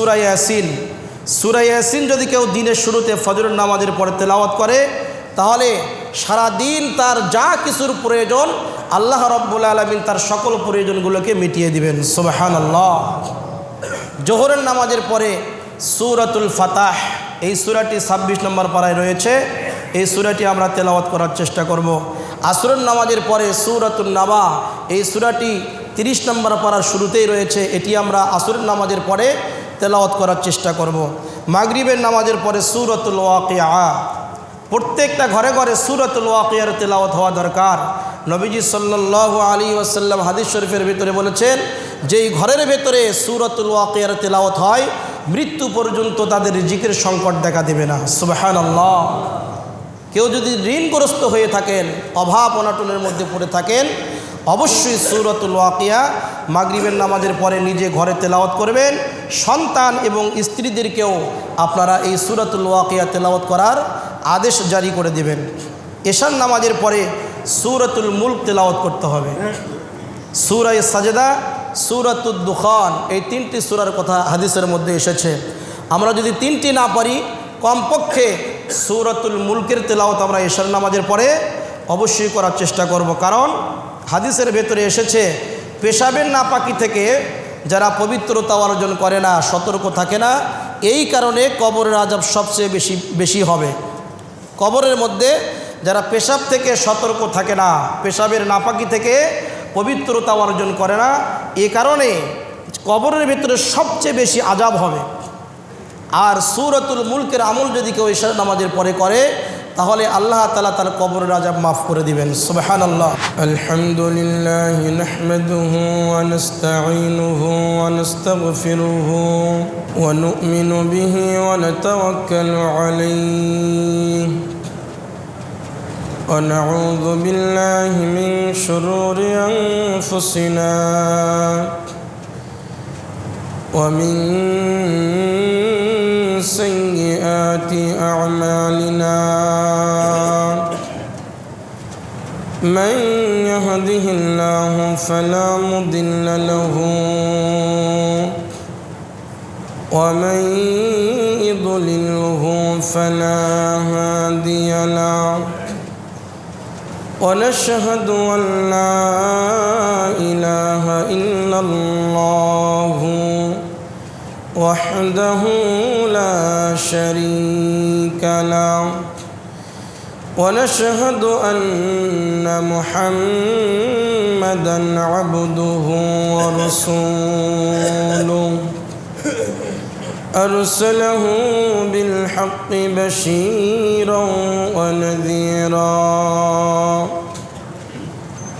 সূরা ইয়াসিন। সূরা ইয়াসিন যদি কেউ দিনের শুরুতে ফজরের নামাজের পরে তেলাওয়াত করে তাহলে সারা দিন তার যা কিছুর প্রয়োজন আল্লাহ রাব্বুল আলামিন তার সকল প্রয়োজনগুলোকে মিটিয়ে দিবেন। সুবহানাল্লাহ। জোহরের নামাজের পরে সূরাতুল ফাতাহ, এই সূরাটি 26 নম্বর পারায় রয়েছে। এই সূরাটি আমরা তেলাওয়াত করার চেষ্টা করব। আসরের নামাজের পরে সূরাতুন নাবা, এই সূরাটি 30 নম্বর পারার শুরুতেই রয়েছে। এটি আমরা আসরের নামাজের পরে তেলাওয়াত করার চেষ্টা করব। মাগরিবের নামাজের পরে সূরাতুল ওয়াকিয়া, প্রত্যেকটা ঘরে ঘরে সূরাতুল ওয়াকিয়ার তেলাওয়াত হওয়া দরকার। নবীজি সাল্লাল্লাহু আলাইহি ওয়াসাল্লাম হাদিস শরীফের ভিতরে বলেছেন, যেই ঘরের ভেতরে সূরাতুল ওয়াকিয়ার তেলাওয়াত হয় মৃত্যু পর্যন্ত তাদের রিজিকের সংকট দেখা দেবে না। সুবহানাল্লাহ। কেউ যদি ঋণগ্রস্ত হয়ে থাকেন, অভাব অনাটনের মধ্যে পড়ে থাকেন, অবশ্যই সূরাতুল ওয়াকিয়া মাগরিবের নামাজের পরে নিজে ঘরে তেলাওয়াত করবেন। সন্তান এবং স্ত্রীদেরকেও আপনারা এই সূরাতুল ওয়াকিয়া তেলাওয়াত করার আদেশ জারি করে দেবেন। এশার নামাজের পরে সূরাতুল মুলক তেলাওয়াত করতে হবে। সূরা সাজদা, সূরাতুদ দুখান, এই তিনটি সূরার কথা হাদিসের মধ্যে এসেছে। আমরা যদি তিনটি না পারি, কমপক্ষে সূরাতুল মুলকের তেলাওয়াত আমরা এশার নামাজের পরে অবশ্যই করার চেষ্টা করব। কারণ হাদিসের ভেতরে এসেছে, পেশাবের নাপাকি থেকে যারা পবিত্রতা অর্জন করে না, সতর্ক থাকে না, এই কারণে কবরের আযাব সবচেয়ে বেশি হবে। কবরের মধ্যে যারা পেশাব থেকে সতর্ক থাকে না, পেশাবের নাপাকি থেকে পবিত্রতা অর্জন করে না, এই কারণে কবরের ভিতরে সবচেয়ে বেশি আযাব হবে। আর সূরাতুল মুলকের আমল যদি কেউ এশার নামাজের পরে করে তাহলে আল্লাহ তাআলা তার কবরের আযাব মাফ করে দিবেন। সুবহানাল্লাহ। আলহামদুলিল্লাহ নাহমাদুহু ওয়া নাস্তাঈনুহু ওয়া নাস্তাগফিরুহু ওয়া নু'মিনু বিহি ওয়া নাতাওয়াক্কালু আলাইহি ওয়া নাউযু বিল্লাহি মিন শুরুরি আনফুসিনা ওয়া মিন سيئات أعمالنا من يهده الله فلا مضل له ومن يضلله فلا هادي له ونشهد أن لا إله إلا الله وحده لا شريك له ونشهد أن محمدًا عبده ورسوله أرسله بالحق بشيرا ونذيرا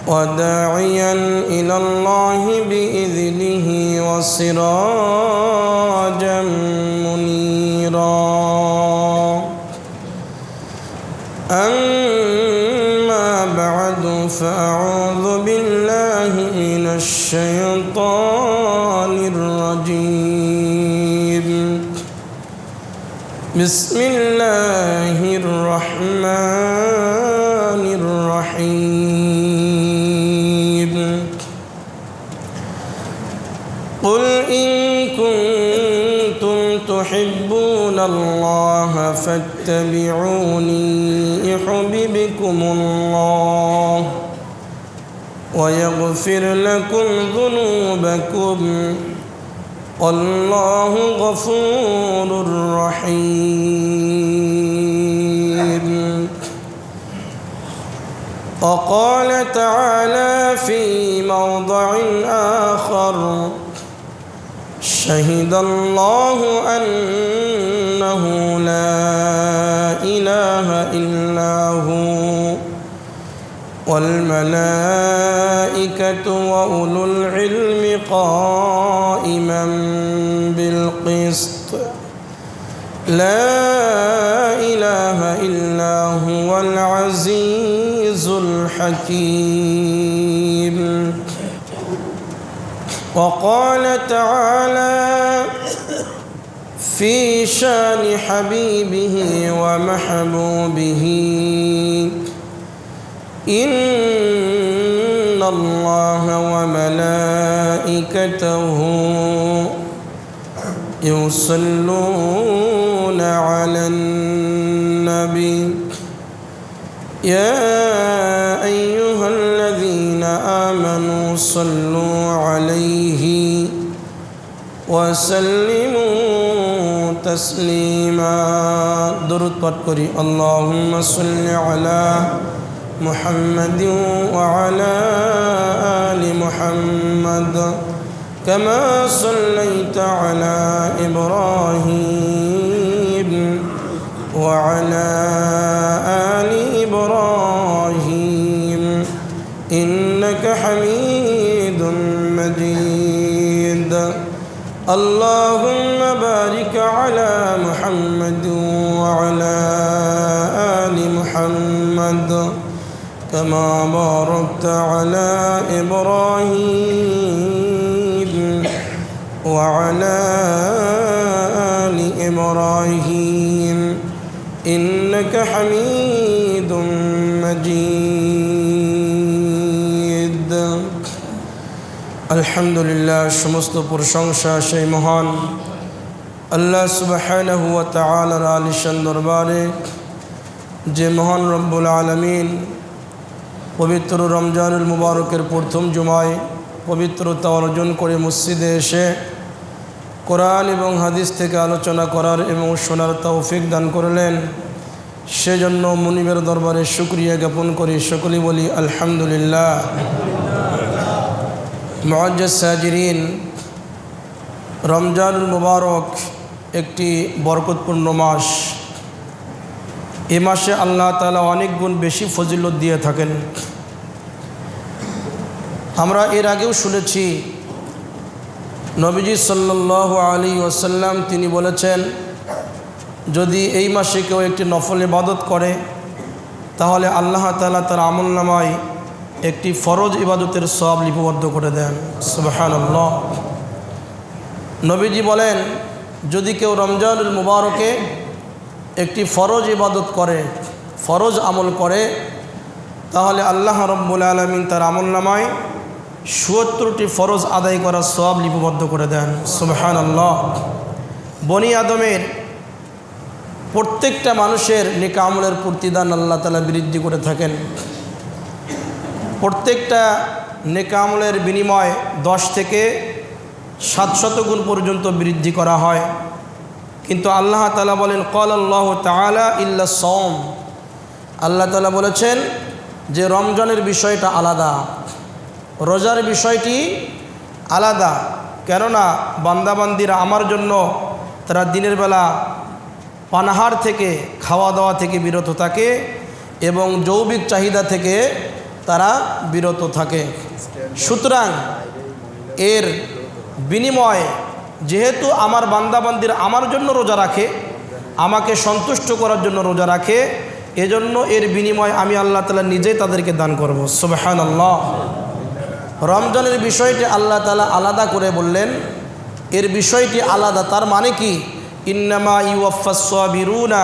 وداعيا إلى الله بإذنه وسراجا منيرا أما بعد فأعوذ بالله من الشيطان الرجيم بسم الله الرحمن الرحيم قل إن كنتم تحبون الله فاتبعوني يحببكم الله ويغفر لكم ذنوبكم والله غفور رحيم وقال تعالى في موضع آخر شهد الله أنه لا إله إلا هو والملائكة وأولو العلم قائما بالقسط لا إله إلا هو العزيز الحكيم وقال تعالى في شان حبيبه ومحبوبه إن الله وملائكته يصلون على النبي يا أيها الذين آمنوا صلوا عليه وسلموا تسليما درود পাঠ করি اللهم صل على محمد وعلى آل محمد كما صليت على إبراهيم وعلى آل إبراهيم إنك حميد مجيد اللهم بارك على محمد وعلى آل محمد كما باركت على إبراهيم وعلى آل إبراهيم إنك حميد مجيد الحمد لله সমস্ত প্রশংসা সেই মহান আল্লাহ সুবহানাহু ওয়া তাআলার আলিশান দরবারে যে মহান রব্বুল আলামিন পবিত্র রমজানুল মুবারকের প্রথম জুমায় পবিত্রতা অর্জন করে মসজিদে এসে কোরআন এবং হাদিস থেকে আলোচনা করার এবং শোনার তৌফিক দান করলেন সেজন্য মুনিবের দরবারে শুকরিয়া জ্ঞাপন করি সকলেই বলি আলহামদুলিল্লাহ মুআজ্জাজ সাজিরিন রমজানুল মুবারক একটি বরকতপূর্ণ মাস এই মাসে আল্লাহ তাআলা অনেক গুণ বেশি ফজিলত দিয়ে থাকেন আমরা এর আগেও শুনেছি নবীজি সাল্লাল্লাহু আলাইহি ওয়াসাল্লাম তিনি বলেছেন যদি এই মাসে কেউ একটি নফল ইবাদত করে তাহলে আল্লাহ তাআলা তার আমলনামায় একটি ফরজ ইবাদতের সওয়াব লিপিবদ্ধ করে দেন সুবহানাল্লাহ নবীজি বলেন যদি কেউ রমজানুল মুবারকে একটি ফরজ ইবাদত করে ফরজ আমল করে তাহলে আল্লাহ রাব্বুল আলামিন তার আমলনামায় ৭৭টি ফরজ আদায় করার সওয়াব লিপিবদ্ধ করে দেন সুবহানাল্লাহ বনি আদমের প্রত্যেকটা মানুষের নেক আমলের প্রতিদান আল্লাহ তাআলা বৃদ্ধি করে থাকেন প্রত্যেকটা নেক আমলের বিনিময় 10 থেকে 700 গুণ পর্যন্ত বৃদ্ধি করা হয় কিন্তু আল্লাহ তাআলা বলেন ক্বালাল্লাহু তাআলা ইল্লা সাওম আল্লাহ তাআলা বলেছেন যে রমজানের বিষয়টা আলাদা রোজার বিষয়টি আলাদা কেননা বান্দাবান্দিরা আমার জন্য তারা দিনের বেলা পানাহার থেকে খাওয়া দাওয়া থেকে বিরত থাকে এবং যৌবিক চাহিদা থেকে তারা বিরত থাকে সুতরাং এর বিনিময়ে যেহেতু আমার বান্দাবান্দিরা আমার জন্য রোজা রাখে আমাকে সন্তুষ্ট করার জন্য রোজা রাখে এজন্য এর বিনিময় আমি আল্লাহ তাআলা নিজেই তাদেরকে দান করব সুবহানাল্লাহ রমজানের বিষয়টি আল্লাহ তাআলা আলাদা করে বললেন এর বিষয়টি আলাদা তার মানে কি ইন্নামা ইউওয়াফাস সাবিরুনা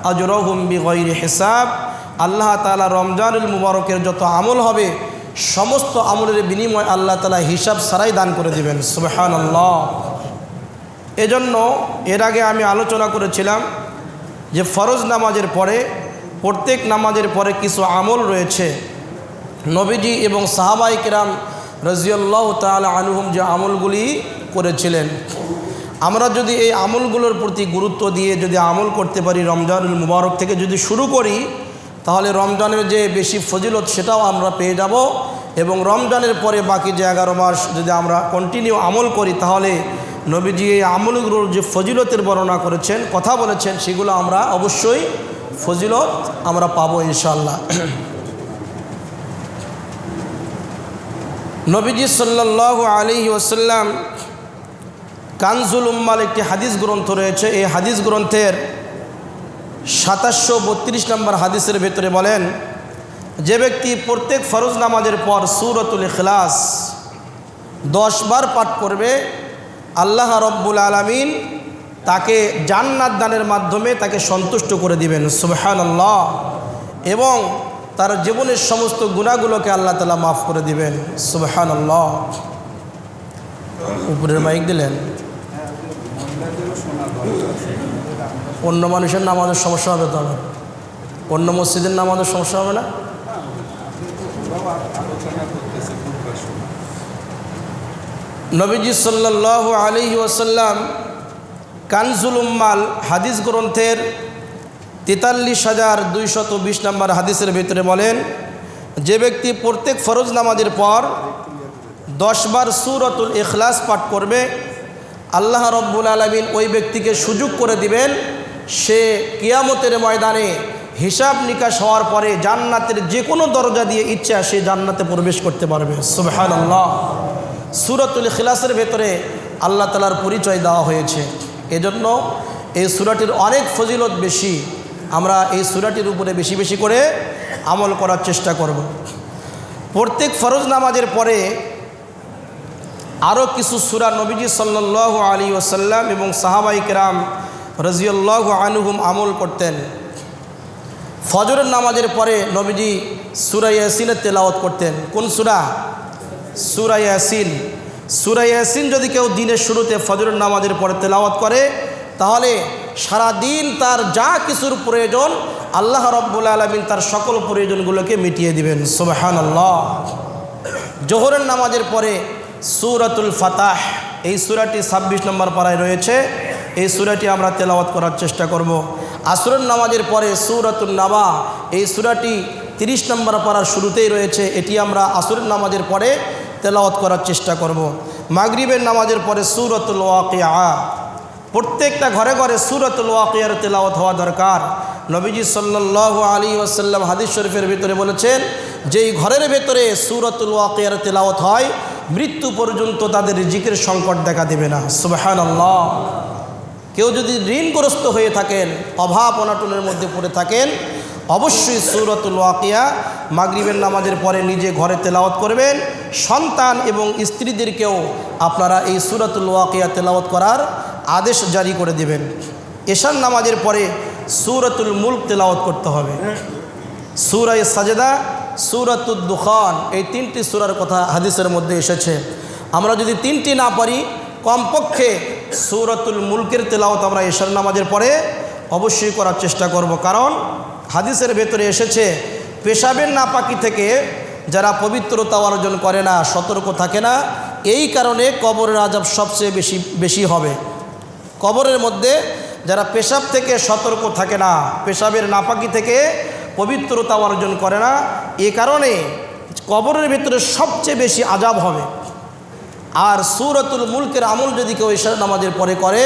আজরাহুম বিগাইরি হিসাব আল্লাহ তাআলা রমজানুল মুবারকের যত আমল হবে সমস্ত আমলের বিনিময় আল্লাহ তাআলা হিসাব ছাড়াই দান করে দিবেন সুবহানাল্লাহ এজন্য এর আগে আমি আলোচনা করেছিলাম যে ফরজ নামাজের পরে প্রত্যেক নামাজের পরে কিছু আমল রয়েছে নবীজি এবং সাহাবায়ে কেরাম রাদিয়াল্লাহু তাআলা আনহুম যে আমলগুলি করেছিলেন আমরা যদি এই আমলগুলোর প্রতি গুরুত্ব দিয়ে যদি আমল করতে পারি রমজানুল মুবারক থেকে যদি শুরু করি তাহলে রমজানের যে বেশি ফজিলত সেটাও আমরা পেয়ে যাব এবং রমজানের পরে বাকি যে 11 মাস যদি আমরা কন্টিনিউ আমল করি তাহলে নবীজি এই আমলগুলোর যে ফজিলতের বর্ণনা করেছেন কথা বলেছেন সেগুলো আমরা অবশ্যই ফজিলত আমরা পাবো ইনশাআল্লাহ নবীজি সাল্লাল্লাহু আলাইহি ওয়াসাল্লাম কানজুল উম্মাল একটি হাদিস গ্রন্থ রয়েছে এই হাদিস গ্রন্থের 2732 নম্বর হাদিসের ভেতরে বলেন যে ব্যক্তি প্রত্যেক ফরজ নামাজের পর সূরাতুল ইখলাস 10 বার পাঠ করবে আল্লাহ রাব্বুল আলামিন তাকে জান্নাত দানের মাধ্যমে তাকে সন্তুষ্ট করে দিবেন সুবহানাল্লাহ এবং তার জীবনের সমস্ত গুনাহগুলোকে আল্লাহ তাআলা মাফ করে দিবেন সুবহানাল্লাহ উপরের মাইক দিলেন অন্য মানুষের নামাজের সমস্যা হবে তো আমার, অন্য মসজিদের নামাজের সমস্যা হবে না? নবীজি সাল্লাল্লাহু আলাইহি ওয়াসাল্লাম কানজুল উম্মাল হাদিস গ্রন্থের ৪৩,২২০ নম্বর হাদিসের ভিতরে বলেন, যে ব্যক্তি প্রত্যেক ফরজ নামাজের পর 10 বার সূরাতুল ইখলাস পাঠ করবে, আল্লাহ রব্বুল আলামিন ওই ব্যক্তিকে সুযোগ করে দিবেন, সে কিয়ামতের ময়দানে হিসাব নিকাশ হওয়ার পরে জান্নাতের যে কোনো দরজা দিয়ে ইচ্ছা সে জান্নাতে প্রবেশ করতে পারবে। সুবহানাল্লাহ। সূরাতুল ইখলাসের ভেতরে আল্লাহ তাআলার পরিচয় দেওয়া হয়েছে, এজন্য এই সূরাটির অনেক ফজিলত বেশি। আমরা এই সূরাটির উপরে বেশি বেশি করে আমল করার চেষ্টা করব। প্রত্যেক ফরজ নামাজের পরে আরও কিছু সূরা নবীজি সাল্লাল্লাহু আলাইহি ওয়াসাল্লাম এবং সাহাবায়ে কেরাম রাদিয়াল্লাহু আনহুম আমল করতেন। ফজরের নামাজের পরে নবীজি সূরা ইয়াসিনের তেলাওয়াত করতেন। কোন সূরা? সূরা ইয়াসিন। সূরা ইয়াসিন যদি কেউ দিনের শুরুতে ফজরের নামাজের পরে তেলাওয়াত করে, তাহলে সারা দিন তার যা কিছুর প্রয়োজন আল্লাহ রাব্বুল আলামিন তার সকল প্রয়োজনগুলোকে মিটিয়ে দিবেন। সুবহানাল্লাহ। জোহরের নামাজের পরে সূরাতুল ফাতাহ, এই সূরাটি 26 নম্বর পারায় রয়েছে, এই সূরাটি আমরা তেলাওয়াত করার চেষ্টা করব। আসরের নামাজের পরে সূরাতুন নাবা, এই সূরাটি 30 নম্বর পারার শুরুতেই রয়েছে, এটি আমরা আসরের নামাজের পরে তেলাওয়াত করার চেষ্টা করব। মাগরিবের নামাজের পরে সূরাতুল ওয়াকিয়া, প্রত্যেকটা ঘরে ঘরে সূরাতুল ওয়াকিয়ার তেলাওয়াত হওয়া দরকার। নবীজি সাল্লাল্লাহু আলাইহি ওয়াসাল্লাম হাদিস শরীফের ভিতরে বলেছেন, যেই ঘরের ভেতরে সূরাতুল ওয়াকিয়ার তেলাওয়াত হয় মৃত্যু পর্যন্ত তাদের রিজিকের সংকট দেখা দেবে না। সুবহানাল্লাহ। কেউ যদি ঋণগ্রস্ত হয়ে থাকেন, অভাব অনাটনের মধ্যে পড়ে থাকেন, অবশ্যই সূরাতুল ওয়াকিয়া মাগরিবের নামাজের পরে নিজে ঘরে তেলাওয়াত করবেন। সন্তান এবং স্ত্রীদেরকেও আপনারা এই সূরাতুল ওয়াকিয়া তেলাওয়াত করার আদেশ জারি করে দেবেন। এশার নামাজের পরে সূরাতুল মুলক তেলাওয়াত করতে হবে। সূরা সাজদা, সূরাতুদ দুখান, এই 3টি সূরার কথা হাদিসের মধ্যে এসেছে। আমরা যদি 3টি না পারি, কমপক্ষে সূরাতুল মুলকের তেলাওয়াত আমরা এশার নামাজের পরে অবশ্যই করার চেষ্টা করব। কারণ হাদিসের ভেতরে এসেছে, পেশাবের নাপাকি থেকে যারা পবিত্রতা অর্জন করে না, সতর্ক থাকে না, এই কারণে কবরের আযাব সবচেয়ে বেশি হবে। কবরের মধ্যে যারা পেশাব থেকে সতর্ক থাকে না, পেশাবের নাপাকি থেকে পবিত্রতা অর্জন করে না, এ কারণে কবরের ভিতরে সবচেয়ে বেশি আযাব হবে। আর সূরাতুল মুলকের আমল যদি কেউ এশার নামাজের পরে করে,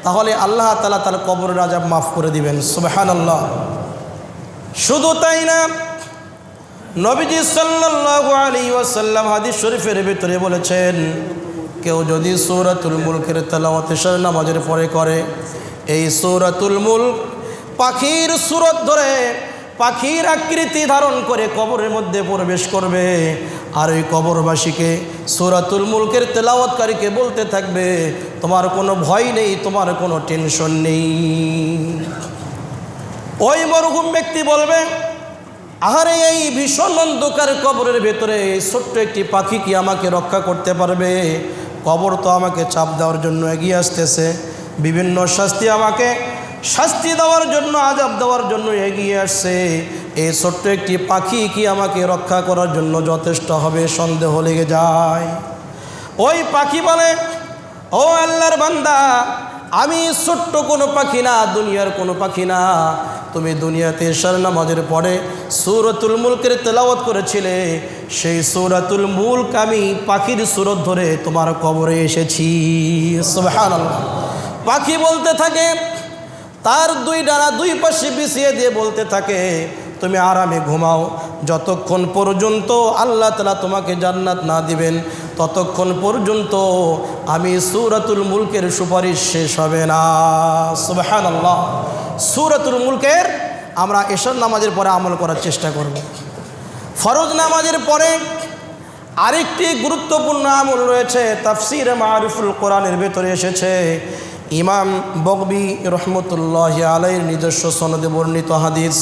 তাহলে আল্লাহ তাআলা তার কবরের আযাব মাফ করে দিবেন। সুবহানাল্লাহ। শুধু তাই না, নবীজি সাল্লাল্লাহু আলাইহি ওয়াসাল্লাম হাদিস শরীফের ভিতরে বলেছেন, কেউ যদি সূরাতুল মুলকের তেলাওয়াত এশার নামাজের পরে করে, এই সূরাতুল মুলক পাখির সূরত ধরে, পাখির আকৃতি ধারণ করে কবরের মধ্যে প্রবেশ করবে, আর ওই কবরবাসীকে সূরাতুল মুলকের তেলাওয়াতকারীকে বলতে থাকবে, তোমার কোনো ভয় নেই, তোমার কোনো টেনশন নেই। ওই মরহুম ব্যক্তি বলবে, আহারে এই ভীষণ অন্ধকার কবরের ভেতরে এই ছোট্ট একটি পাখি কি আমাকে রক্ষা করতে পারবে? কবর তো আমাকে চাপ দেওয়ার জন্য এগিয়ে আসতেছে, বিভিন্ন আমাকে শাস্তি দেওয়ার জন্য, আযাব দেওয়ার জন্য এগিয়ে আসছে, এই ছোট্ট একটি পাখি কি আমাকে রক্ষা করার জন্য যথেষ্ট হবে? সন্দেহ লেগে যায়। ওই পাখি বলে, ও আল্লাহর বান্দা, আমি ছোট্ট কোনো পাখি না, দুনিয়ার কোনো পাখি না, তুমি দুনিয়াতে এশার নামাজের পরে সূরাতুল মুলকের তেলাওয়াত করেছিলে, সেই সূরাতুল মুলক আমি পাখির সূরত ধরে তোমার কবরে এসেছি। সুবহানাল্লাহ। পাখি বলতে থাকে, তার 2 ডানা 2 পাশে বিছিয়ে দিয়ে বলতে থাকে, তুমি আরামে ঘুমাও, যতক্ষণ পর্যন্ত আল্লাহ তাআলা তোমাকে জান্নাত না দিবেন ততক্ষণ পর্যন্ত আমি সূরাতুল মুলকের সুপারিশ শেষ হবে না। সুবহানাল্লাহ। সূরাতুল মুলকের আমরা এশার নামাজের পরে আমল করার চেষ্টা করব। ফরজ নামাজের পরে আরেকটি গুরুত্বপূর্ণ আমল রয়েছে, তাফসীরে মারিফুল কোরআনের ভেতরে এসেছে। ইমাম বগবী রহমতুল্লাহি আলাইহির নিজস্ব সনদে বর্ণিত হাদিস,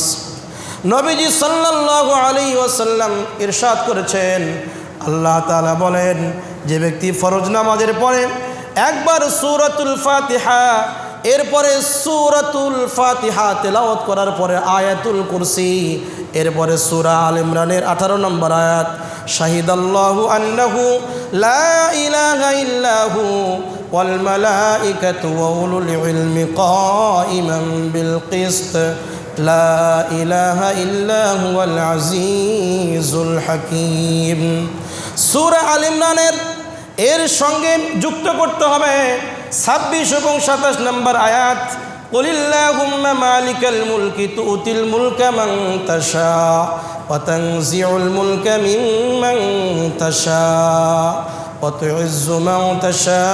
নবীজি সাল্লাল্লাহু আলাইহি ওয়াসাল্লাম ইরশাদ করেছেন, আল্লাহ তাআলা বলেন, যে ব্যক্তি ফরজ নামাজের পরে একবার সূরাতুল ফাতিহা, এরপরে সূরাতুল ফাতিহা তেলাওয়াত করার পরে আয়াতুল কুরসি, এরপরে সূরা আল ইমরানের 18 নম্বর আয়াত, শাহিদাল্লাহু আন্নাহু লা ইলাহা ইল্লাহু ওয়াল মালাইকাতু ওয়া উলুল ইলমি কাইমান বিল কিসত লা ইলাহা ইল্লা হুয়াল আজিজুল হাকীম। সূরা আল ইমরানের এর সঙ্গে যুক্ত করতে হবে 26 এবং 27 নম্বর আয়াত, কুলিল্লাহুম্মা মালিকাল মুলকি তুতিল মুলকা মান তাশা ওয়া তানজিউল মুলকা মিম্মান তাশা ওয়া তুইজ্জু মান তাশা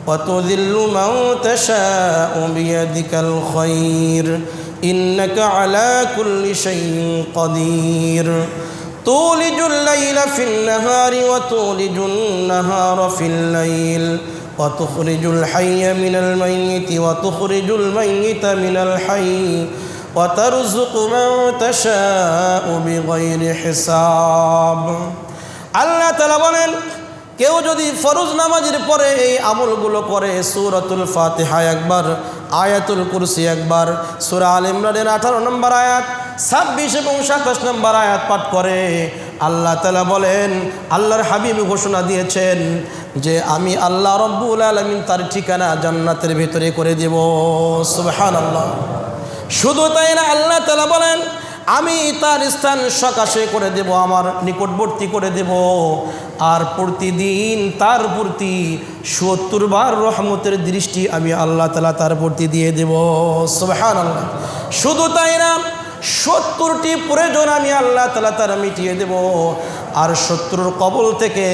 ওয়া তুযিল্লু মান তাশা বিয়াদিকাল খায়র ইন্নাকা আলা কুল্লি শাইইন কাদির। تولج الليل في النهار وتولج النهار في الليل وتخرج الحي من الميت وتخرج الميت من الحي وترزق من تشاء بغير حساب। আল্লাহ তাআলা বলেন, কেউ যদি ফরজ নামাজের পরে এই আমলগুলো করে, সূরাতুল ফাতিহা একবার, আয়াতুল কুরসি একবার, সূরা আল ইমরানের 18 নম্বর আয়াত, 26 এবং 27 নম্বর আয়াত পাঠ করে, আল্লাহ তাআলা বলেন, আল্লাহর হাবিব ঘোষণা দিয়েছেন যে আমি আল্লাহ রব্বুল আলামিন তার ঠিকানা জান্নাতের ভিতরে করে দেব। সুবহানাল্লাহ। শুধু তাই না, আল্লাহ তাআলা বলেন আমি তার স্থান সকাশে করে দেব, আমার নিকটবর্তী করে দেব, আর প্রতিদিন তার প্রতি 70 বার রহমতের দৃষ্টি আমি আল্লাহ তাআলা তার প্রতি দিয়ে দেব। সুবহানাল্লাহ। শুধু তাই না, 70টি প্রয়োজন আমি আল্লাহ তাআলা তার মিটিয়ে দেব, আর শত্রুর কবল থেকে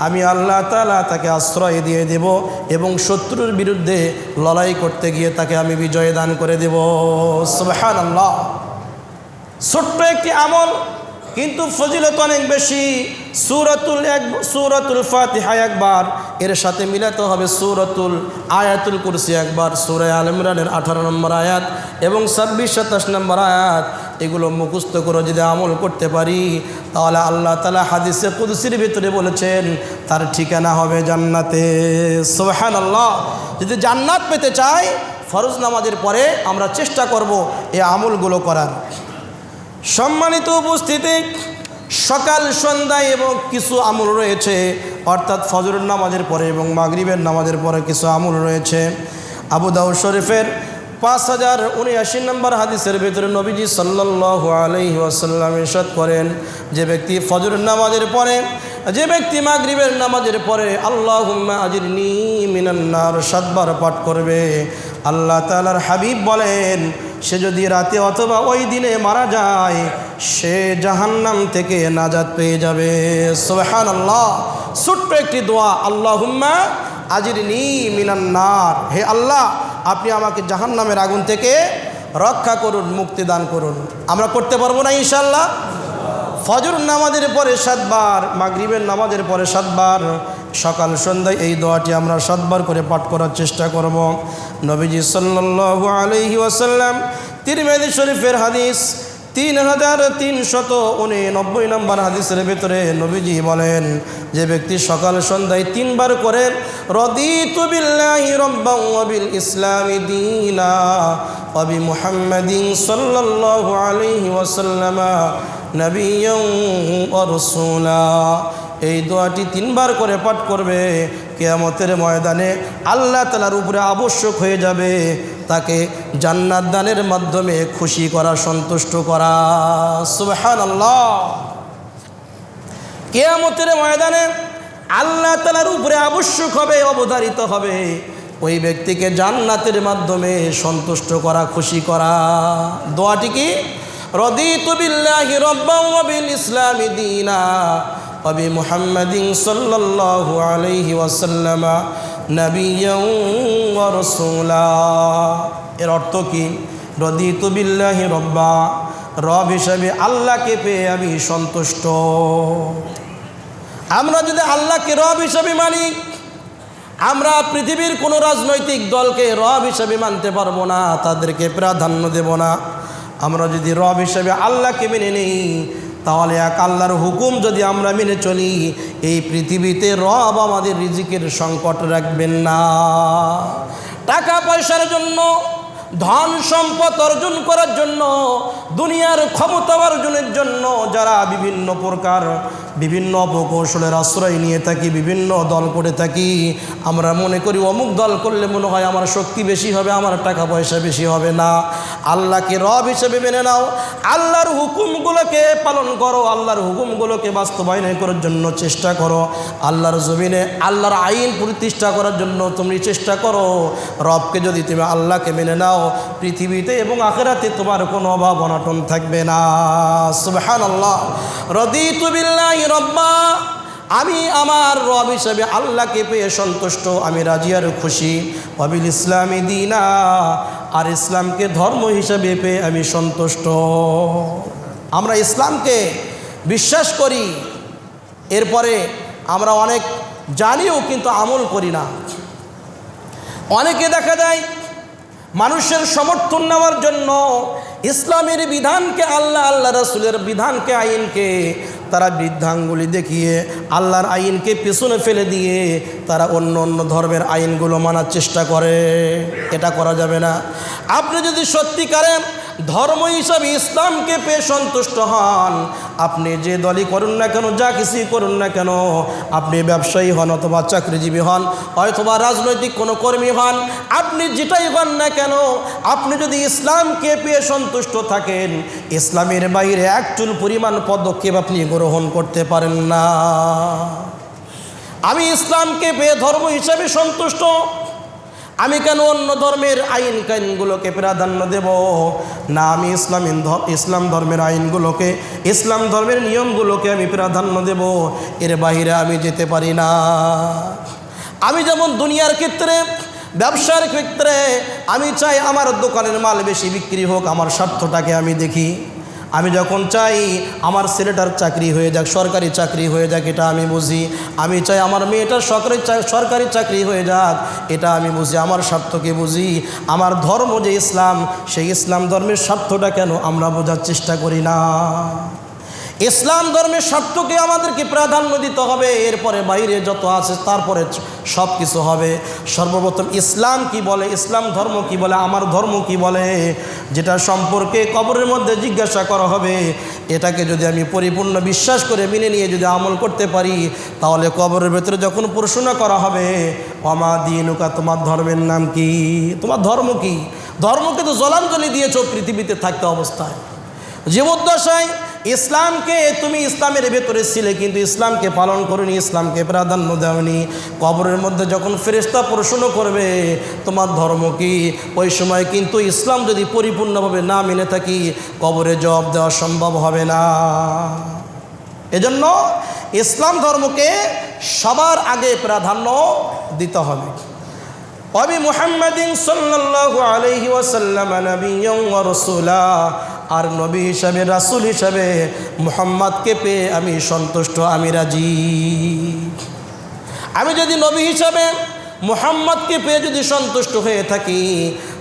আমি আল্লাহ তাআলা তাকে আশ্রয় দিয়ে দেব, এবং শত্রুর বিরুদ্ধে লড়াই করতে গিয়ে তাকে আমি বিজয় দান করে দেব। সুবহানাল্লাহ। ছোট্ট একটি আমল, কিন্তু ফজিলত অনেক বেশি। সূরাতুল ফাতিহা একবার, এর সাথে মিলাতে হবে আয়াতুল কুরসি একবার, সূরা আল ইমরানের 18 নম্বর আয়াত এবং 26-27 নম্বর আয়াত, এগুলো মুখস্থ করে যদি আমল করতে পারি, তাহলে আল্লাহ তাআলা হাদিসে কুদসির ভিতরে বলেছেন তার ঠিকানা হবে জান্নাতে। সুবহানাল্লাহ। যদি জান্নাত পেতে চাই, ফরজ নামাজের পরে আমরা চেষ্টা করব এই আমলগুলো করার। সম্মানিত উপস্থিতি, সকাল সন্ধ্যায় এবং কিছু আমল রয়েছে, অর্থাৎ ফজরের নামাজের পরে এবং মাগরিবের নামাজের পরে কিছু আমল রয়েছে। আবু দাউদ শরীফের 5079 নম্বর হাদিসের ভিতরে নবীজি সাল্লাল্লাহু আলাইহি ওয়াসাল্লাম ইরশাদ করেন, যে ব্যক্তি ফজরের নামাজের পরে, যে ব্যক্তি মাগরিবের নামাজের পরে আল্লাহুম্মা আজিরনি মিনান নার 7 বার পাঠ করবে, আল্লাহ তাআলার হাবিব বলেন সে যদি রাতে অথবা ওই দিনে মারা যায়, সে জাহান্নাম থেকে নাজাত পেয়ে যাবে। সুবহানাল্লাহ। ছোট্ট একটি দোয়া, আল্লাহুম্মা আজিরনি মিনান নার, হে আল্লাহ আপনি আমাকে জাহান্নামের আগুন থেকে রক্ষা করুন, মুক্তি দান করুন। আমরা করতে পারবো না ইনশাআল্লাহ? ফজর নামাজের পরে 7 বার, মাগরিবের নামাজের পরে 7 বার, সকাল সন্ধ্যায় এই দোয়াটি আমরা 7 বার করে পাঠ করার চেষ্টা করব। নবীজি সাল্লাল্লাহু আলাইহি ওয়াসাল্লাম তিরমিজি শরীফের হাদিস 3399 নম্বর হাদিসের ভিতরে নবীজি বলেন, যে ব্যক্তি সকাল সন্ধ্যায় 3 বার করে রাদিতু বিল্লাহি রাব্বান ওয়া বিল ইসলামি দীনা ওয়া বি মুহাম্মাদিন সাল্লাল্লাহু আলাইহি ওয়াসাল্লাম নবিয়্যান ওয়া রাসূলা, এই দোয়াটি 3 বার করে পাঠ করবে, কিয়ামতের ময়দানে আল্লাহ তাআলার উপরে আবশ্যক হয়ে যাবে তাকে জান্নাত দানের মাধ্যমে খুশি করা, সন্তুষ্ট করা। সুবহানাল্লাহ। কিয়ামতের ময়দানে আল্লাহ তাআলার উপরে আবশ্যক হবে, অবধারিত হবে ওই ব্যক্তিকে জান্নাতের মাধ্যমে সন্তুষ্ট করা, খুশি করা। দোয়াটি কি? রাদিতু বিল্লাহি রাব্বান ওয়া বিল ইসলামি দীনা ওয়া বি মুহাম্মাদিন সাল্লাল্লাহু আলাইহি ওয়াসাল্লাম নবিয়্যান ওয়া রাসূলা। এর অর্থ কি? রাদিতু বিল্লাহি রাব্বা, রব হিসাবে আল্লাহকে পেয়ে আমি সন্তুষ্ট। আমরা যদি আল্লাহকে রব হিসাবে মানি, আমরা পৃথিবীর কোনো রাজনৈতিক দলকে রব হিসাবে মানতে পারবো না, তাদেরকে প্রাধান্য দেব না। আমরা যদি রব হিসাবে আল্লাহকে মেনে নিই, তাহলে এক আল্লাহর হুকুম যদি আমরা মেনে চলি, এই পৃথিবীতে রব আমাদের রিজিকের সংকট রাখবেন না। টাকা পয়সার জন্য, ধন সম্পদ অর্জন করার জন্য, দুনিয়ার ক্ষমতা অর্জনের জন্য যারা বিভিন্ন প্রকার বিভিন্ন অপকৌশলের আশ্রয় নিয়ে থাকি, বিভিন্ন দল করে থাকি, আমরা মনে করি অমুক দল করলে মনে হয় আমার শক্তি বেশি হবে, আমার টাকা পয়সা বেশি হবে। না, আল্লাহকে রব হিসেবে মেনে নাও, আল্লাহর হুকুমগুলোকে পালন করো, আল্লাহর হুকুমগুলোকে বাস্তবায়ন করার জন্য চেষ্টা করো, আল্লাহর জমিনে আল্লাহর আইন প্রতিষ্ঠা করার জন্য তুমি চেষ্টা করো। রবকে যদি তুমি আল্লাহকে মেনে নাও, পৃথিবীতে এবং আখিরাতে তোমার কোনো অভাব অনটন থাকবে না। সুবহানাল্লাহ। রাদিতু বিল্লাহি রব্বা, আমি আমার রব হিসেবে আল্লাহকে পেয়ে সন্তুষ্ট, আমি রাজি আর খুশি। ওয়াবিল ইসলামি দীনা, আর ইসলামকে ধর্ম হিসেবে পেয়ে আমি সন্তুষ্ট। আমরা ইসলামকে বিশ্বাস করি, এরপরে আমরা অনেক জানিও কিন্তু আমল করি না। অনেকে দেখা যায় মানুষের সমর্থন নেওয়ার জন্য ইসলামের বিধানকে, আল্লাহ রাসূলের বিধানকে, আইনকে তারা বৃদ্ধাঙ্গুলি দেখিয়ে আল্লাহর আইনকে পেছনে ফেলে দিয়ে তারা অন্য অন্য ধর্মের আইনগুলো মানার চেষ্টা করে। এটা করা যাবে না। আপনি যদি সত্যিকারে ধর্ম হিসাবে ইসলামকে পেয়ে সন্তুষ্ট হন, আপনি যে দলই করুন না কেন, যা কিছুই করুন না কেন, আপনি ব্যবসায়ী হন অথবা চাকরিজীবী হন অথবা রাজনৈতিক কোনো কর্মী হন, আপনি যেটাই হন না কেন, আপনি যদি ইসলামকে পেয়ে সন্তুষ্ট থাকেন, ইসলামের বাইরে এক চুল পরিমাণ পদক্ষেপ আপনি গ্রহণ করতে পারেন না। আমি ইসলামকে পেয়ে ধর্ম হিসাবে সন্তুষ্ট, আমি কেন অন্য ধর্মের আইন কাইনগুলোকে প্রাধান্য দেব না? আমি ইসলাম ধর্মের আইনগুলোকে, ইসলাম ধর্মের নিয়মগুলোকে আমি প্রাধান্য দেব, এর বাইরে আমি যেতে পারি না। আমি যেমন দুনিয়ার ক্ষেত্রে, ব্যবসার ক্ষেত্রে আমি চাই আমার দোকানের মাল বেশি বিক্রি হোক, আমার স্বার্থটাকে আমি দেখি। আমি যখন চাই আমার ছেলেটার চাকরি হয়ে যাক, সরকারি চাকরি হয়ে যাক, এটা আমি বুঝি। আমি চাই আমার মেয়েটার সরকারি চাকরি হয়ে যাক, এটা আমি বুঝি, আমার স্বার্থকে বুঝি। আমার ধর্ম যে ইসলাম, সেই ইসলাম ধর্মের স্বার্থটা কেন আমরা বোঝার চেষ্টা করি না? ইসলাম ধর্মের স্বার্থকে আমাদেরকে প্রাধান্য দিতে হবে, এরপরে বাইরে যত আছে তারপরে সব কিছু হবে। সর্বপ্রথম ইসলাম কি বলে, ইসলাম ধর্ম কি বলে, আমার ধর্ম কি বলে, যেটা সম্পর্কে কবরের মধ্যে জিজ্ঞাসা করা হবে, এটাকে যদি আমি পরিপূর্ণ বিশ্বাস করে মেনে নিয়ে যদি আমল করতে পারি, তাহলে কবরের ভেতরে যখন প্রশ্ন করা হবে, ওমা দীনুকা, তোমার ধর্মের নাম কি, তোমার ধর্ম কি? ধর্মকে তো জলাঞ্জলি দিয়েছ পৃথিবীতে থাকতে অবস্থায়, জীবদ্দশায় ইসলামকে, তুমি ইসলামের ভেতরে ছিলে কিন্তু ইসলামকে পালন করনি, ইসলামকে প্রাধান্য দেওনি। কবরের মধ্যে যখন ফেরেশতা প্রশ্ন করবে তোমার ধর্ম কি, ওই সময় কিন্তু ইসলাম যদি পরিপূর্ণভাবে না মেনে থাকি, কবরে জবাব দেওয়া সম্ভব হবে না। এজন্য ইসলাম ধর্মকে সবার আগে প্রাধান্য দিতে হবে। ওয়াবি মুহাম্মাদিন সাল্লাল্লাহু আলাইহি ওয়াসাল্লাম নাবিয়্যান ওয়া রাসূলা, আর নবী হিসাবে, রাসূল হিসাবে মুহাম্মদকে পেয়ে আমি সন্তুষ্ট, আমি রাজি। আমি যদি নবী হিসাবে মুহাম্মদকে পেয়ে যদি সন্তুষ্ট হয়ে থাকি,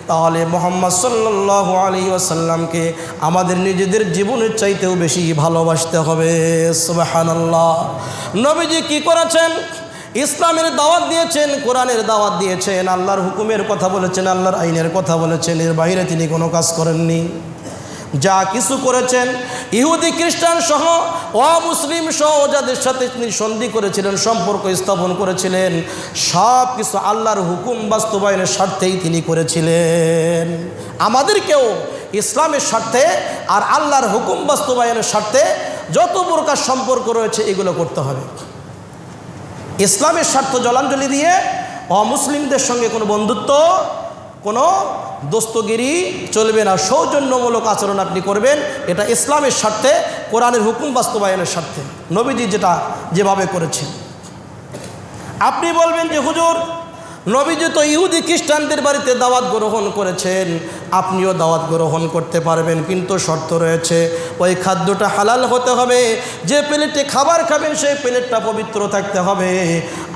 তাহলে মুহাম্মদ সাল্লাল্লাহু আলাইহি ওয়াসাল্লামকে আমাদের নিজেদের জীবনের চাইতেও বেশি ভালোবাসতে হবে। সুবহানাল্লাহ। নবীজি কি করেছেন? ইসলামের দাওয়াত দিয়েছেন, কোরআনের দাওয়াত দিয়েছেন, আল্লাহর হুকুমের কথা বলেছেন, আল্লাহর আইনের কথা বলেছেন, এর বাইরে তিনি কোনো কাজ করেননি। যা কিছু করেছেন, ইহুদি খ্রিস্টান সহ অমুসলিম সহ যাদের সাথে তিনি সন্ধি করেছিলেন, সম্পর্ক স্থাপন করেছিলেন, সব কিছু আল্লাহর হুকুম বাস্তবায়নের স্বার্থেই তিনি করেছিলেন। আমাদেরকেও ইসলামের স্বার্থে আর আল্লাহর হুকুম বাস্তবায়নের স্বার্থে যত প্রকার সম্পর্ক রয়েছে এগুলো করতে হবে। ইসলামের স্বার্থ জলাঞ্জলি দিয়ে অমুসলিমদের সঙ্গে কোনো বন্ধুত্ব, কোনো দোস্তগিরি চলবে না। সৌজন্যমূলক আচরণ আপনি করবেন, এটা ইসলামের স্বার্থে, কোরআনের হুকুম বাস্তবায়নের স্বার্থে, নবীজি যেভাবে করেছেন। আপনি বলবেন যে হুজুর, নবীজি তো ইহুদি খ্রিস্টানদের বাড়িতে দাওয়াত গ্রহণ করেছেন, আপনিও দাওয়াত গ্রহণ করতে পারবেন, কিন্তু শর্ত রয়েছে, ওই খাদ্যটা হালাল হতে হবে। যে প্লেটে খাবার খাবেন সেই প্লেটটা পবিত্র থাকতে হবে।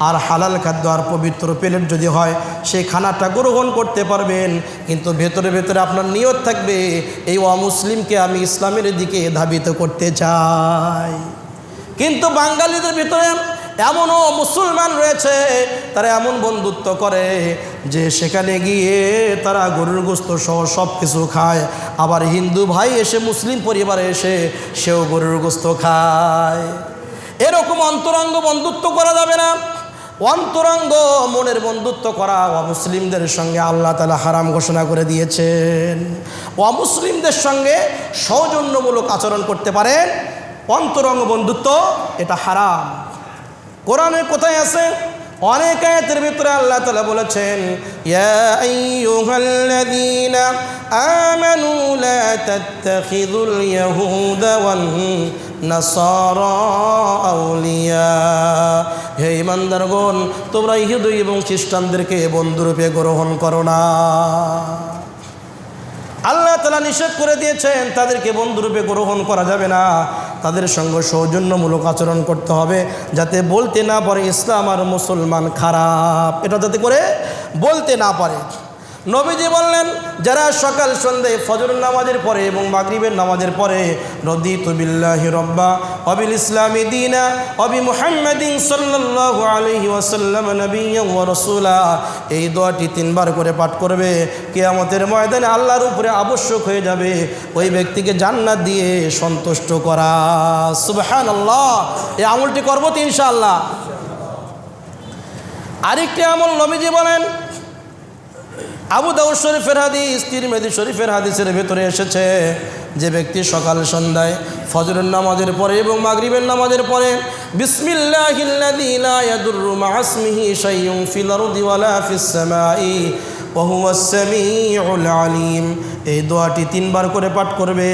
আর হালাল খাদ্য আর পবিত্র প্লেট যদি হয় সেই খানাটা গ্রহণ করতে পারবেন, কিন্তু ভেতরে ভেতরে আপনার নিয়ত থাকবে এই অমুসলিমকে আমি ইসলামের দিকে ধাবিত করতে চাই। কিন্তু বাঙালিদের ভিতরে এমনও মুসলমান রয়েছে, তারা এমন বন্ধুত্ব করে যে সেখানে গিয়ে তারা গরুর গোশত সহ সব কিছু খায়। আবার হিন্দু ভাই এসে মুসলিম পরিবারে এসে সেও গরুর গোশত খায়। এরকম অন্তরঙ্গ বন্ধুত্ব করা যাবে না। অন্তরঙ্গ মনের বন্ধুত্ব করা অমুসলিমদের সঙ্গে আল্লাহ তাআলা হারাম ঘোষণা করে দিয়েছেন। অমুসলিমদের সঙ্গে সৌজন্যমূলক আচরণ করতে পারেন, অন্তরঙ্গ বন্ধুত্ব এটা হারাম। কোরআনে কোথায় আছে? অনেক আয়াতের ভিতরে আল্লাহ তাআলা বলেছেন, ইয়া আইয়ুহাল্লাযীনা আমানু লা তাত্তাখিযুল ইয়াহুদা ওয়ান নাসারা আউলিয়া। হে ঈমানদারগণ, তোমরা ইহুদি এবং খ্রিস্টানদেরকে বন্ধুরূপে গ্রহণ করো না। আল্লাহ তাআলা নিষেধ করে দিয়েছেন, তাদেরকে বন্ধুরূপে গ্রহণ করা যাবে না। তাদের সঙ্গে সৌজন্যমূলক আচরণ করতে হবে, যাতে বলতে না পারে ইসলাম আর মুসলমান খারাপ, এটা যাতে করে বলতে না পারে। নবীজি বললেন, যারা সকাল সন্ধ্যায় ফজর নামাজের পরে এবং মাগরিবের নামাজের পরে রদিতু বিল্লাহি রব্বা ওয়া বিল ইসলামি দীনা ওয়া বি মুহাম্মাদিন সাল্লাল্লাহু আলাইহি ওয়াসাল্লাম নবিয়্যান ওয়া রাসূলা, এই দোয়াটি 3 বার করে পাঠ করবে, কিয়ামতের ময়দানে আল্লাহর উপরে আবশ্যক হয়ে যাবে ওই ব্যক্তিকে জান্নাত দিয়ে সন্তুষ্ট করা। সুবহানাল্লাহ। এই আমলটি করব তো ইনশাআল্লাহ। আরেকটি আমল নবীজি বলেন, আবু দাউদ শরীফের হাদিস, তিরমিজি শরীফের হাদিসের ভেতরে এসেছে, যে ব্যক্তি সকাল সন্ধ্যায় ফজরের নামাজের পরে এবং মাগরিবের নামাজের পরে বিসমিল্লাহিল্লাযী লা ইয়াদুররু মা ইসমিহি শাইউন ফিল আরদি ওয়ালা ফিস সামাই ওয়া হুয়াস সামিউল আলিম, এই দোয়াটি 3 বার করে পাঠ করবে,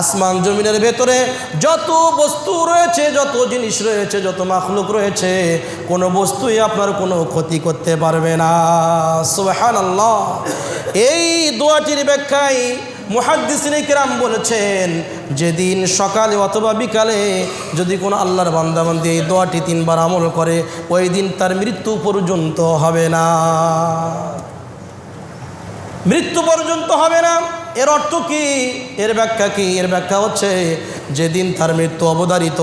আসমান জমিনের ভেতরে যত বস্তু রয়েছে, যত জিনিস রয়েছে, যত মাখলুক রয়েছে, কোনো বস্তুই আপনার কোনো ক্ষতি করতে পারবে না। সুবহানাল্লাহ। এই দোয়াটির ব্যাখ্যায় মুহাদ্দিসিনে কিরাম বলেছেন, যেদিন সকালে অথবা বিকালে যদি কোনো আল্লাহর বান্দাবান্দি এই দোয়াটি 3 বার আমল করে, ওই দিন তার মৃত্যু পর্যন্ত হবে না, মৃত্যু পর্যন্ত হবে না। এর অর্থ কি? এর ব্যাখ্যা কি? এর ব্যাখ্যা হচ্ছে, যেদিন তার মৃত্যু অবধারিত,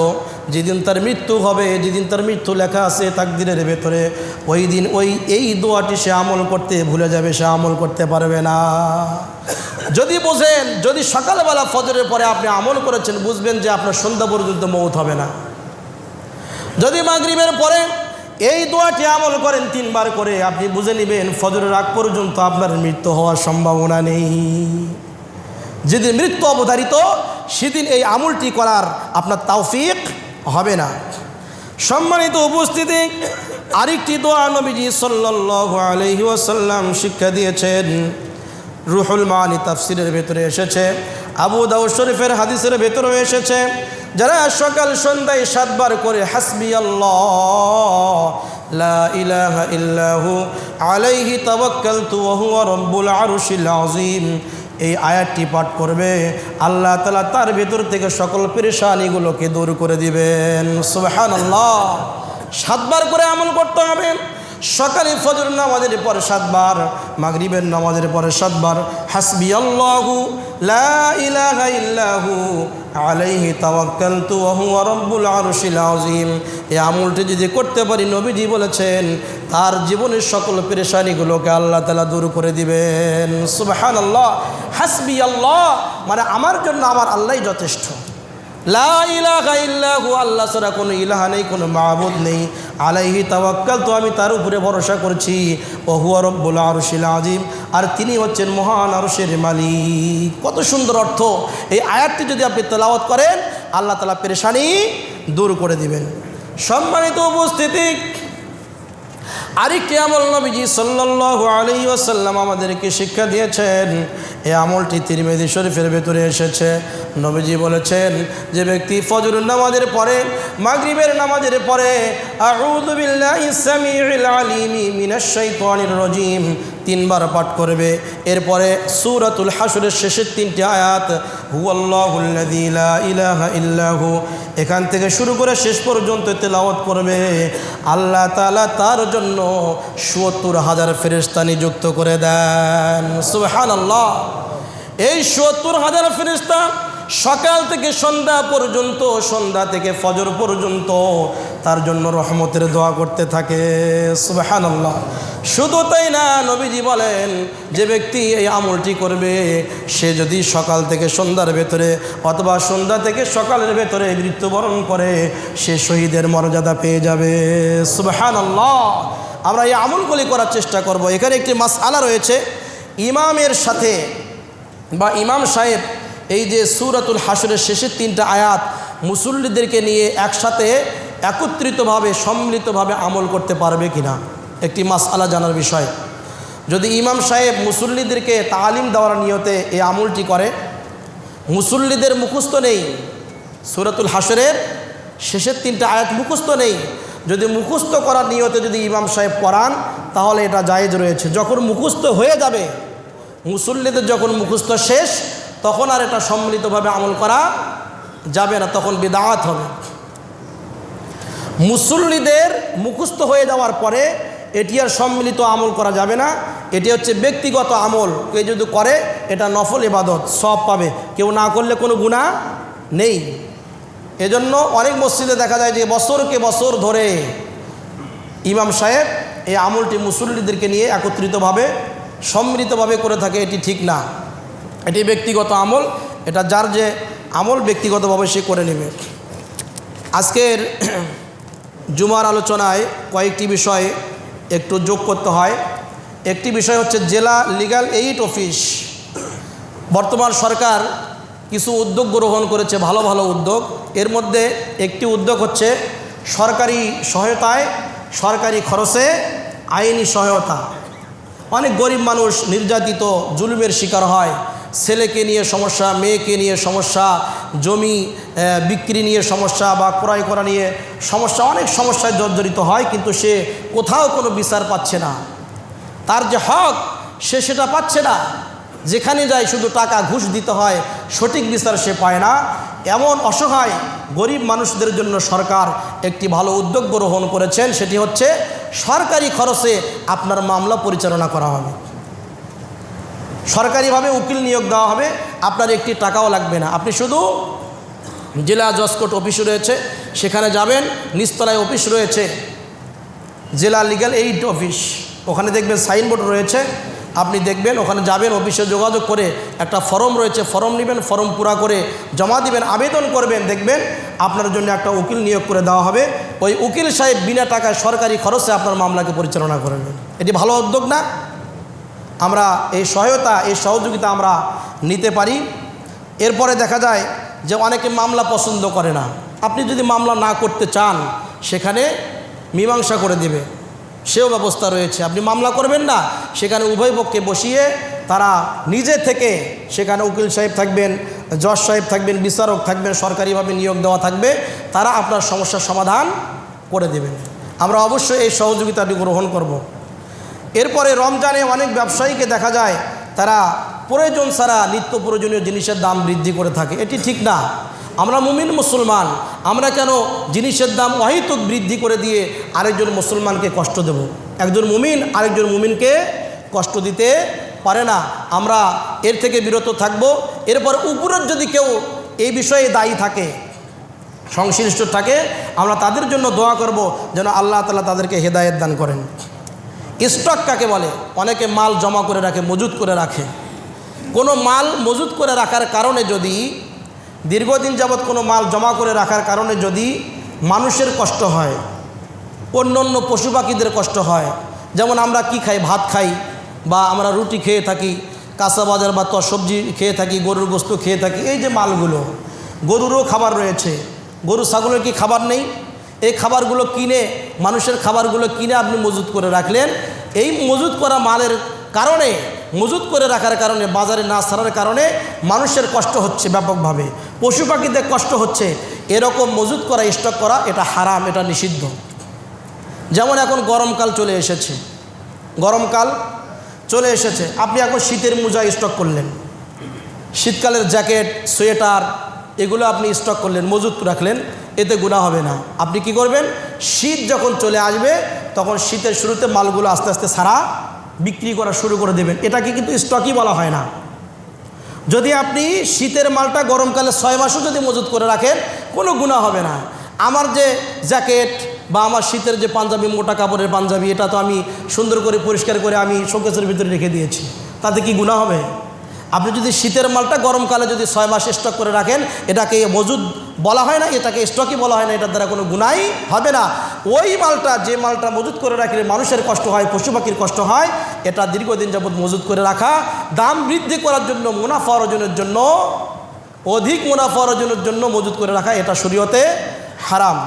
যেদিন তার মৃত্যু হবে, যেদিন তার মৃত্যু লেখা আছে তাকদীরের ভেতরে, ওই দিন এই দোয়াটি সে আমল করতে ভুলে যাবে, সে আমল করতে পারবে না। যদি বোঝেন, যদি সকালবেলা ফজরের পরে আপনি আমল করেছেন, বুঝবেন যে আপনার সন্ধ্যা পর্যন্ত মওত হবে না। যদি মাগরিবের পরে এই দোয়াটি আমল করেন 3 বার করে, আপনি বুঝে নেবেন ফজরের আগ পর্যন্ত আপনার মৃত্যু হওয়ার সম্ভাবনা নেই। যেদিন মৃত্যু অবধারিত সেদিন এই আমলটি করার আপনার তৌফিক হবে না। সম্মানিত উপস্থিতি, আরেকটি দোয়া নবীজি সাল্লাল্লাহু আলাইহি ওয়াসাল্লাম শিক্ষা দিয়েছেন, রুহুল মানি তাফসিরের ভেতরে এসেছে, আবু দাউদ শরীফের হাদিসের ভেতরে এসেছে, যারা সকাল সন্ধ্যায় 7 বার করে হাসবি আল্লাহ লা ইলাহা ইল্লাহু আলাইহি তাওয়াক্কালতু ওয়া হুয়া রাব্বুল আরশিল আযীম, এই আয়াতটি পাঠ করবে, আল্লাহ তাআলা তার ভেতর থেকে সকল পেরেশানিগুলোকে দূর করে দিবেন। সুবহানাল্লাহ। 7 বার করে আমল করতে হবে। সকালে ফজর নামাজের পরে 7 বার, মাগরিবের নামাজের পরে 7 বার হাসবি আল্লাহু লা ইলাহা ইল্লাহু আলাইহি তাওয়াক্কালতু ওয়া হুয়া রাব্বুল আরশিল আযীম। এই আমলটি যদি করতে পারি, নবীজি বলেছেন তার জীবনের সকল পেরেশানিগুলোকে আল্লাহ তাআলা দূর করে দিবেন। সুবহানাল্লাহ। হাসবি আল্লাহ মানে আমার জন্য আমার আল্লাহই যথেষ্ট। লা ইলাহা ইল্লাহু, আল্লাহ ছাড়া কোনো ইলাহা নেই, কোনো মাবুদ নেই। আলাইহি তাওয়াক্কালতু, আমি তার উপরে ভরসা করছি। ওয়া হুয়া রাব্বুল আরশিল আযীম, আর তিনি হচ্ছেন মহান আরশের মালিক। কত সুন্দর অর্থ! এই আয়াতটি যদি আপনি তেলাওয়াত করেন, আল্লাহ তাআলা পেরেশানি দূর করে দিবেন। সম্মানিত উপস্থিতি, আরেকটি আমল নবীজি সাল্লাল্লাহু আলাইহি ওয়াসাল্লাম আমাদেরকে শিক্ষা দিয়েছেন। এই আমলটি তিরমিজি শরীফের ভেতরে এসেছে। নবীজি বলেছেন, যে ব্যক্তি ফজরের নামাজের পরে, মাগরিবের নামাজের পরে আউযু বিল্লাহিস সামিউল আলিম মিনাশ শাইতানির রাজিম 3 বার পাঠ করবে, এরপরে সূরাতুল হাশরের শেষের 3টি আয়াত হুয়াল্লাহুল্লাযী লা ইলাহা ইল্লাহু এখান থেকে শুরু করে শেষ পর্যন্ত তেলাওয়াত করবে, আল্লাহ তাআলা তার জন্য ৭০,০০০ ফেরেশতা নিযুক্ত করে দেন। সুবহানাল্লাহ। এই ৭০,০০০ ফেরেশতা সকাল থেকে সন্ধ্যা পর্যন্ত, সন্ধ্যা থেকে ফজর পর্যন্ত তার জন্য রহমতের দোয়া করতে থাকে। সুবহানাল্লাহ। শুধু তাই না, নবীজি বলেন, যে ব্যক্তি এই আমলটি করবে, সে যদি সকাল থেকে সন্ধ্যার ভেতরে অথবা সন্ধ্যা থেকে সকালের ভেতরে মৃত্যুবরণ করে, সে শহীদের মর্যাদা পেয়ে যাবে। সুবহানাল্লাহ। আমরা এই আমলগুলি করার চেষ্টা করব। এখানে একটি মাসআলা রয়েছে, ইমামের সাথে বা ইমাম সাহেব এই যে সূরাতুল হাশরের শেষের 3টা আয়াত মুসল্লিদেরকে নিয়ে একসাথে একত্রিতভাবে সম্মিলিতভাবে আমল করতে পারবে কিনা, একটি মাসআলা জানার বিষয়। যদি ইমাম সাহেব মুসল্লিদেরকে তালিম দেওয়ার নিয়তে এই আমলটি করে, মুসল্লিদের মুখস্থ নেই, সূরাতুল হাশরের শেষের 3টা আয়াত মুখস্থ নেই, যদি মুখস্থ করার নিয়তে যদি ইমাম সাহেব পড়ান, তাহলে এটা জায়েজ রয়েছে। যখন মুখস্থ হয়ে যাবে, মুসল্লিদের যখন মুখস্থ শেষ, তখন আর এটা সম্মিলিতভাবে আমল করা যাবে না, তখন বিদআত হবে। মুসল্লিদের মুখস্থ হয়ে যাওয়ার পরে এটি আর সম্মিলিত আমল করা যাবে না, এটি হচ্ছে ব্যক্তিগত আমল। কেউ যদি করে, এটা নফল ইবাদত, সওয়াব পাবে, কেউ না করলে কোনো গুনাহ নেই। এজন্য অনেক মসজিদে দেখা যায় যে বছরকে বছর ধরে ইমাম সাহেব এই আমলটি মুসল্লিদেরকে নিয়ে একত্রিতভাবে সম্মিলিতভাবে করে থাকে। এটি ঠিক না, এটি ব্যক্তিগত আমল, এটা যার যে আমল ব্যক্তিগতভাবে সে করে নেবে। আজকের জুমার আলোচনায় কয়েকটি বিষয় একটু যোগ করতে হয়। একটি বিষয় হচ্ছে জেলা লিগ্যাল এইড অফিস। বর্তমান সরকার কিছু উদ্যোগ গ্রহণ করেছে, ভালো ভালো উদ্যোগ। এর মধ্যে একটি উদ্যোগ হচ্ছে সরকারি সহায়তায়, সরকারি খরচে আইনি সহায়তা। অনেক গরিব মানুষ নির্যাতিত, জুলুমের শিকার হয়, ছেলেকে নিয়ে সমস্যা, মেয়েকে নিয়ে সমস্যা, জমি বিক্রি নিয়ে সমস্যা বা ক্রয় করা নিয়ে সমস্যা, অনেক সমস্যায় জর্জরিত হয়, কিন্তু সে কোথাও কোনো বিচার পাচ্ছে না। তার যে হক সে সেটা পাচ্ছে না, যেখানে যায় শুধু টাকা ঘুষ দিতে হয়, সঠিক বিচার সে পায় না। এমন অসহায় গরিব মানুষদের জন্য সরকার একটি ভালো উদ্যোগ গ্রহণ করেছেন, সেটি হচ্ছে সরকারি খরচে আপনার মামলা পরিচালনা করা হবে। সরকারিভাবে উকিল নিয়োগ দেওয়া হবে, আপনার একটি টাকাও লাগবে না। আপনি শুধু জেলা জজ কোর্ট অফিস রয়েছে, সেখানে যাবেন, নিচতলায় অফিস রয়েছে জেলা লিগ্যাল এইড অফিস, ওখানে দেখবেন সাইনবোর্ড রয়েছে, আপনি দেখবেন, ওখানে যাবেন, অফিসে যোগাযোগ করে একটা ফর্ম রয়েছে, ফর্ম নেবেন, ফর্ম পুরা করে জমা দিবেন, আবেদন করবেন, দেখবেন আপনার জন্য একটা উকিল নিয়োগ করে দেওয়া হবে। ওই উকিল সাহেব বিনা টাকায় সরকারি খরচে আপনার মামলাকে পরিচালনা করবেন। এটি ভালো উদ্যোগ না? আমরা এই সহায়তা, এই সহযোগিতা আমরা নিতে পারি। এরপরে দেখা যায় যে অনেকে মামলা পছন্দ করে না। আপনি যদি মামলা না করতে চান, সেখানে মীমাংসা করে দেবে, সেও ব্যবস্থা রয়েছে। আপনি মামলা করবেন না, সেখানে উভয় পক্ষে বসিয়ে তারা নিজে থেকে, সেখানে উকিল সাহেব থাকবেন, জজ সাহেব থাকবেন, বিচারক থাকবেন, সরকারিভাবে নিয়োগ দেওয়া থাকবে, তারা আপনার সমস্যার সমাধান করে দেবেন। আমরা অবশ্যই এই সহযোগিতাটি গ্রহণ করব। এরপরে রমজানে অনেক ব্যবসায়ীকে দেখা যায় তারা প্রয়োজন ছাড়া নিত্য প্রয়োজনীয় জিনিসের দাম বৃদ্ধি করে থাকে। এটি ঠিক না। আমরা মুমিন মুসলমান, আমরা কেন জিনিসের দাম অহেতুক বৃদ্ধি করে দিয়ে আরেকজন মুসলমানকে কষ্ট দেব? একজন মুমিন আরেকজন মুমিনকে কষ্ট দিতে পারে না। আমরা এর থেকে বিরত থাকব। এরপর উপরের যদি কেউ এই বিষয়ে দায়ী থাকে, সংশ্লিষ্ট থাকে, আমরা তাদের জন্য দোয়া করব যেন আল্লাহ তাআলা তাদেরকে হেদায়েত দান করেন। স্টক কাকে বলে? অনেকে মাল জমা করে রাখে, মজুত করে রাখে। কোনো মাল মজুত করে রাখার কারণে যদি দীর্ঘদিন যাবৎ কোনো মাল জমা করে রাখার কারণে যদি মানুষের কষ্ট হয়, অন্য অন্য পশু পাখিদের কষ্ট হয়, যেমন আমরা কি খাই, ভাত খাই বা আমরা রুটি খেয়ে থাকি, কাঁচা বাজার বা সবজি খেয়ে থাকি, গরুর গোস্ত খেয়ে থাকি, এই যে মালগুলো, গরুরও খাবার রয়েছে, গরু ছাগলের কি খাবার নেই? এই খাবারগুলো কিনে, মানুষের খাবারগুলো কিনে আপনি মজুত করে রাখলেন। এই মজুত করা মালের কারণে, মজুত করে রাখার কারণে, বাজারে না ছাড়ার কারণে মানুষের কষ্ট হচ্ছে ব্যাপকভাবে, পশু পাখিদের কষ্ট হচ্ছে। এরকম মজুত করা, স্টক করা এটা হারাম, এটা নিষিদ্ধ। যেমন এখন গরমকাল চলে এসেছে, গরমকাল চলে এসেছে, আপনি এখন শীতের মোজা স্টক করলেন, শীতকালের জ্যাকেট, সোয়েটার এগুলো আপনি স্টক করলেন, মজুত রাখলেন, এতে গুনাহ হবে না। আপনি কি করবেন, শীত যখন চলে আসবে তখন শীতের শুরুতে মালগুলো আস্তে আস্তে সারা বিক্রি করা শুরু করে দেবেন। এটাকে কিন্তু স্টকই বলা হয় না। যদি আপনি শীতের মালটা গরমকালে 6 মাসও যদি মজুত করে রাখেন কোনো গুনাহ হবে না। আমার যে জ্যাকেট বা আমার শীতের যে পাঞ্জাবি, মোটা কাপড়ের পাঞ্জাবি, এটা তো আমি সুন্দর করে পরিষ্কার করে আমি শোকেসের ভিতরে রেখে দিয়েছি, তাতে কি গুনাহ হবে? আপনি যদি শীতের মালটা গরমকালে যদি 6 মাস স্টক করে রাখেন, এটাকে মজুদ বলা হয় না, এটাকে স্টকই বলা হয় না, এটার দ্বারা কোনো গুনাহই হবে না। ওই মালটা, যে মালটা মজুদ করে রাখলে মানুষের কষ্ট হয়, পশু পাখির কষ্ট হয়, এটা দীর্ঘদিন যাবৎ মজুদ করে রাখা, দাম বৃদ্ধি করার জন্য, মুনাফা অর্জনের জন্য, অধিক মুনাফা অর্জনের জন্য মজুদ করে রাখা, এটা শরীয়তে হারাম।